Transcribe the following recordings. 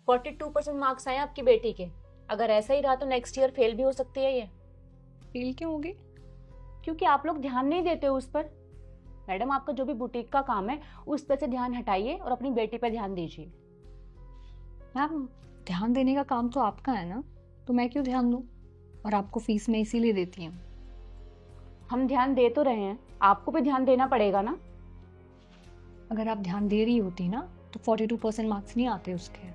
42% marks आए आपकी बेटी के। अगर ऐसा ही रहा तो नेक्स्ट ईयर फेल भी हो सकती है ये। फेल क्यों होगी? क्योंकि आप लोग ध्यान नहीं देते हो उस पर। मैडम, आपका जो भी बुटीक का काम है उस पर से ध्यान हटाइए और अपनी बेटी पर ध्यान दीजिए। मैम, ध्यान देने का काम तो आपका है ना, तो मैं क्यों ध्यान दूँ? और आपको फीस मैं इसीलिए देती हूँ। हम ध्यान दे तो रहे हैं, आपको भी ध्यान देना पड़ेगा ना। अगर आप ध्यान दे रही होती ना तो 42% मार्क्स नहीं आते उसके।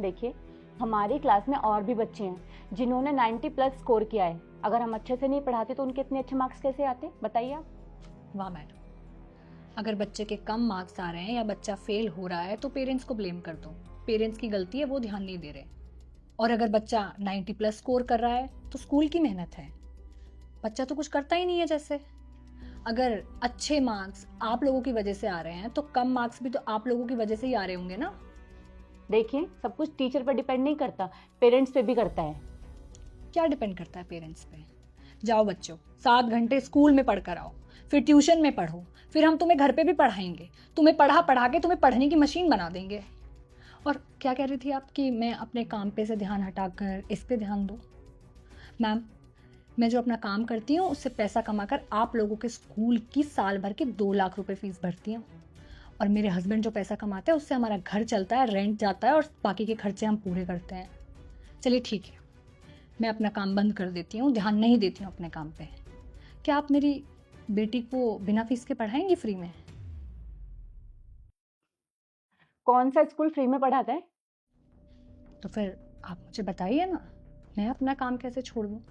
देखिए, हमारी क्लास में और भी बच्चे हैं जिन्होंने 90 प्लस स्कोर किया है। अगर हम अच्छे से नहीं पढ़ाते तो उनके इतने अच्छे मार्क्स कैसे आते, बताइए आप। वाह मैडम, अगर बच्चे के कम मार्क्स आ रहे हैं या बच्चा फेल हो रहा है तो पेरेंट्स को ब्लेम कर दो। पेरेंट्स की गलती है, वो ध्यान नहीं दे रहे। और अगर बच्चा 90 प्लस स्कोर कर रहा है तो स्कूल की मेहनत है। बच्चा तो कुछ करता ही नहीं है। जैसे अगर अच्छे मार्क्स आप लोगों की वजह से आ रहे हैं तो कम मार्क्स भी तो आप लोगों की वजह से ही आ रहे होंगे ना। देखिए, सब कुछ टीचर पर डिपेंड नहीं करता, पेरेंट्स पे भी करता है। क्या डिपेंड करता है पेरेंट्स पे? जाओ बच्चों, 7 घंटे स्कूल में पढ़कर आओ, फिर ट्यूशन में पढ़ो, फिर हम तुम्हें घर पे भी पढ़ाएंगे। तुम्हें पढ़ा पढ़ा के तुम्हें पढ़ने की मशीन बना देंगे। और क्या कह रही थी आप कि मैं अपने काम पे से ध्यान हटाकर इस पे ध्यान दूँ? मैम, मैं जो अपना काम करती हूँ उससे पैसा कमाकर आप लोगों के स्कूल की साल भर की 2 लाख रुपए फीस भरती हूँ। और मेरे हस्बैंड जो पैसा कमाते हैं उससे हमारा घर चलता है, रेंट जाता है और बाकी के खर्चे हम पूरे करते हैं। चलिए ठीक है, मैं अपना काम बंद कर देती हूँ, ध्यान नहीं देती हूँ अपने काम पे। क्या आप मेरी बेटी को बिना फीस के पढ़ाएंगी फ्री में? कौन सा स्कूल फ्री में पढ़ाता है? तो फिर आप मुझे बताइए ना, मैं अपना काम कैसे छोड़ दूँ?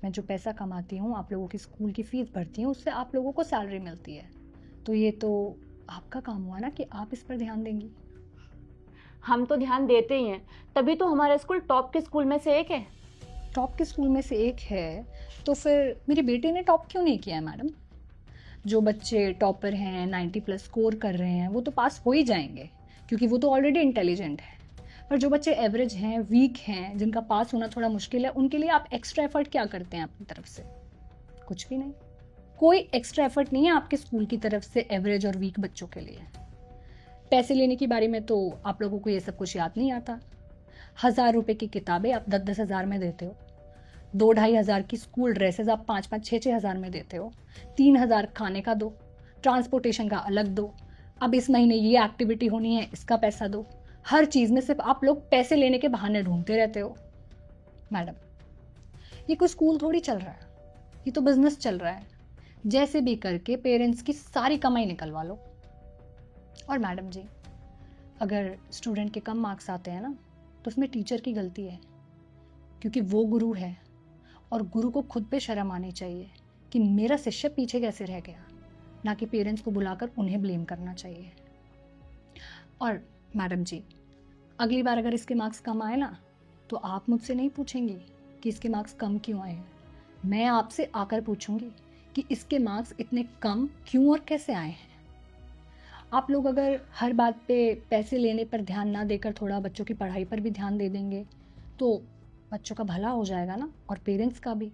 मैं जो पैसा कमाती हूँ, आप लोगों की स्कूल की फ़ीस भरती हूँ, उससे आप लोगों को सैलरी मिलती है। तो ये तो आपका काम हुआ ना कि आप इस पर ध्यान देंगी। हम तो ध्यान देते ही हैं, तभी तो हमारा स्कूल टॉप के स्कूल में से एक है। टॉप के स्कूल में से एक है, तो फिर मेरी बेटी ने टॉप क्यों नहीं किया है मैडम? जो बच्चे टॉपर हैं, 90 प्लस स्कोर कर रहे हैं, वो तो पास हो ही जाएंगे, क्योंकि वो तो ऑलरेडी इंटेलिजेंट है। पर जो बच्चे एवरेज हैं, वीक हैं, जिनका पास होना थोड़ा मुश्किल है, उनके लिए आप एक्स्ट्रा एफर्ट क्या करते हैं अपनी तरफ से? कुछ भी नहीं। कोई एक्स्ट्रा एफर्ट नहीं है आपके स्कूल की तरफ से एवरेज और वीक बच्चों के लिए। पैसे लेने की बारी में तो आप लोगों को ये सब कुछ याद नहीं आता। 1,000 रुपए की किताबें आप 10-10 हज़ार में देते हो। 2-2.5 हज़ार की स्कूल ड्रेसेस आप 5-5, 6-6 हज़ार में देते हो। 3 हज़ार खाने का दो, ट्रांसपोर्टेशन का अलग दो। अब इस महीने ये एक्टिविटी होनी है, इसका पैसा दो। हर चीज़ में सिर्फ आप लोग पैसे लेने के बहाने ढूंढते रहते हो। मैडम, ये कोई स्कूल थोड़ी चल रहा है, ये तो बिजनेस चल रहा है। जैसे भी करके पेरेंट्स की सारी कमाई निकलवा लो। और मैडम जी, अगर स्टूडेंट के कम मार्क्स आते हैं ना तो उसमें टीचर की गलती है, क्योंकि वो गुरु है और गुरु को खुद पे शर्म आनी चाहिए कि मेरा शिष्य पीछे कैसे रह गया, ना कि पेरेंट्स को बुलाकर उन्हें ब्लेम करना चाहिए। और मैडम जी, अगली बार अगर इसके मार्क्स कम आए ना तो आप मुझसे नहीं पूछेंगी कि इसके मार्क्स कम क्यों आए हैं। मैं आपसे आकर पूछूंगी कि इसके मार्क्स इतने कम क्यों और कैसे आए हैं। आप लोग अगर हर बात पे पैसे लेने पर ध्यान ना देकर थोड़ा बच्चों की पढ़ाई पर भी ध्यान दे देंगे तो बच्चों का भला हो जाएगा ना, और पेरेंट्स का भी।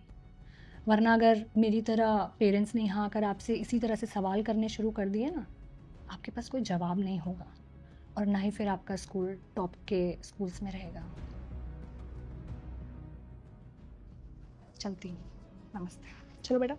वरना अगर मेरी तरह पेरेंट्स ने यहाँ आकर आपसे इसी तरह से सवाल करने शुरू कर दिए ना, आपके पास कोई जवाब नहीं होगा और ना ही फिर आपका स्कूल टॉप के स्कूल्स में रहेगा। चलती हूँ, नमस्ते। चलो बेटा।